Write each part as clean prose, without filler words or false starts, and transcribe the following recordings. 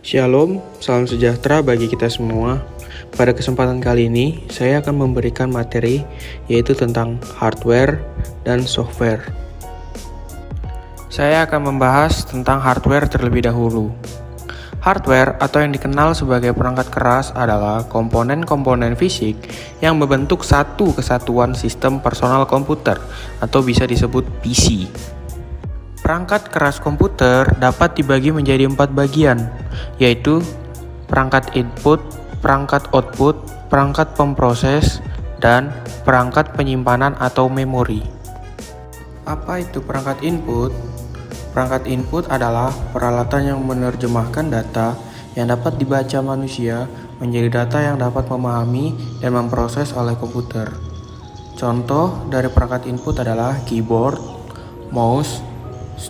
Shalom, salam sejahtera bagi kita semua. Pada kesempatan kali ini, saya akan memberikan materi yaitu tentang hardware dan software. Saya akan membahas tentang hardware terlebih dahulu. Hardware atau yang dikenal sebagai perangkat keras adalah komponen-komponen fisik yang membentuk satu kesatuan sistem personal komputer atau bisa disebut PC. Perangkat keras komputer dapat dibagi menjadi 4 bagian, yaitu perangkat input, perangkat output, perangkat pemproses, dan perangkat penyimpanan atau memori. Apa itu perangkat input? Perangkat input adalah peralatan yang menerjemahkan data yang dapat dibaca manusia menjadi data yang dapat memahami dan memproses oleh komputer. Contoh dari perangkat input adalah keyboard, mouse,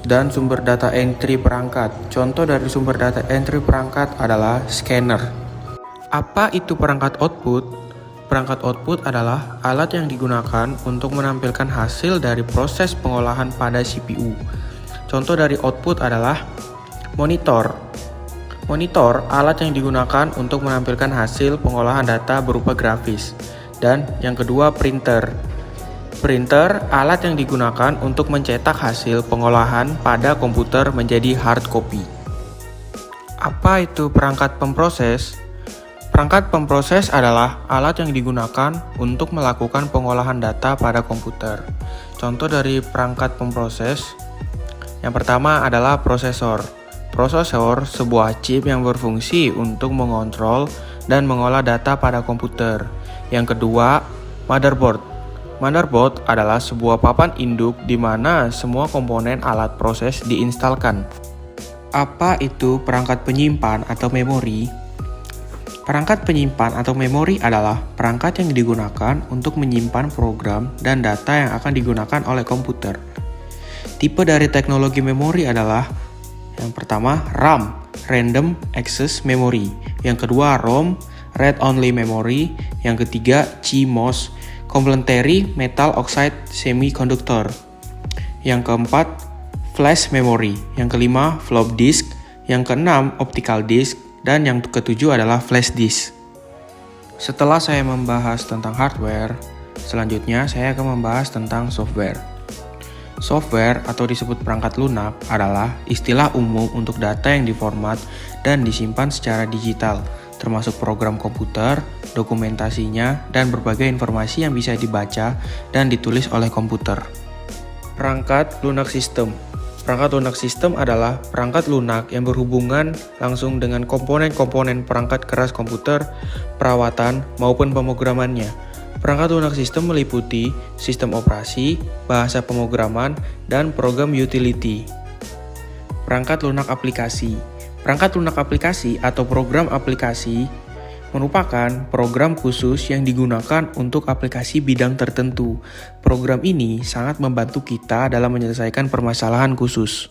dan sumber data entry perangkat. Contoh dari sumber data entry perangkat adalah scanner. Apa itu perangkat output? Perangkat output adalah alat yang digunakan untuk menampilkan hasil dari proses pengolahan pada CPU. Contoh dari output adalah monitor. Monitor alat yang digunakan untuk menampilkan hasil pengolahan data berupa grafis. Dan yang kedua printer. Printer alat yang digunakan untuk mencetak hasil pengolahan pada komputer menjadi hard copy. Apa itu perangkat pemproses? Perangkat pemproses adalah alat yang digunakan untuk melakukan pengolahan data pada komputer. Contoh dari perangkat pemproses, yang pertama adalah prosesor. Prosesor sebuah chip yang berfungsi untuk mengontrol dan mengolah data pada komputer. Yang kedua, motherboard. Motherboard adalah sebuah papan induk di mana semua komponen alat proses diinstalkan. Apa itu perangkat penyimpan atau memori? Perangkat penyimpan atau memori adalah perangkat yang digunakan untuk menyimpan program dan data yang akan digunakan oleh komputer. Tipe dari teknologi memori adalah yang pertama RAM, Random Access Memory. Yang kedua ROM, Read Only Memory. Yang ketiga CMOS, Complementary Metal Oxide Semiconductor. Yang keempat, flash memory. Yang kelima, flop disk. Yang keenam, optical disk. Dan yang ketujuh adalah flash disk. Setelah saya membahas tentang hardware, selanjutnya saya akan membahas tentang software. Software atau disebut perangkat lunak adalah istilah umum untuk data yang diformat dan disimpan secara digital, termasuk program komputer, dokumentasinya, dan berbagai informasi yang bisa dibaca dan ditulis oleh komputer. Perangkat lunak sistem. Perangkat lunak sistem adalah perangkat lunak yang berhubungan langsung dengan komponen-komponen perangkat keras komputer, perawatan, maupun pemrogramannya. Perangkat lunak sistem meliputi sistem operasi, bahasa pemrograman, dan program utility. Perangkat lunak aplikasi. Perangkat lunak aplikasi atau program aplikasi merupakan program khusus yang digunakan untuk aplikasi bidang tertentu. Program ini sangat membantu kita dalam menyelesaikan permasalahan khusus.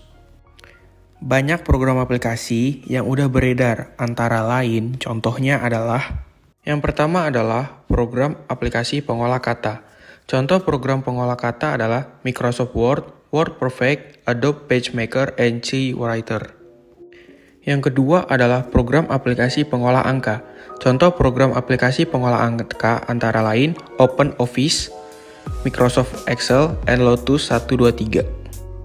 Banyak program aplikasi yang udah beredar, antara lain contohnya adalah yang pertama adalah program aplikasi pengolah kata. Contoh program pengolah kata adalah Microsoft Word, WordPerfect, Adobe PageMaker, and CWriter. Yang kedua adalah program aplikasi pengolah angka. Contoh program aplikasi pengolah angka antara lain OpenOffice, Microsoft Excel, and Lotus 123.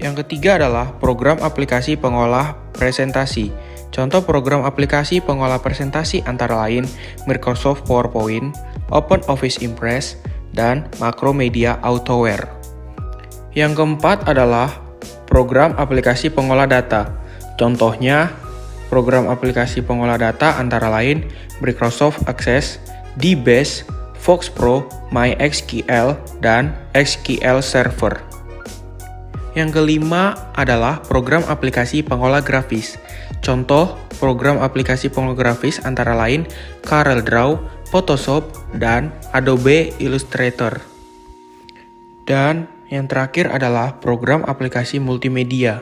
Yang ketiga adalah program aplikasi pengolah presentasi. Contoh program aplikasi pengolah presentasi antara lain Microsoft PowerPoint, OpenOffice Impress, dan Macromedia Autoware. Yang keempat adalah program aplikasi pengolah data. Contohnya program aplikasi pengolah data antara lain Microsoft Access, DBase, Fox Pro, MySQL, dan SQL Server. Yang kelima adalah program aplikasi pengolah grafis. Contoh program aplikasi pengolah grafis antara lain CorelDRAW, Photoshop, dan Adobe Illustrator. Dan yang terakhir adalah program aplikasi multimedia.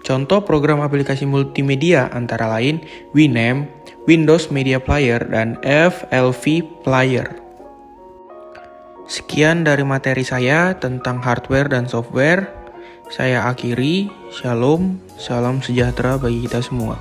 Contoh program aplikasi multimedia antara lain Winamp, Windows Media Player, dan FLV Player. Sekian dari materi saya tentang hardware dan software. Saya akhiri, shalom, salam sejahtera bagi kita semua.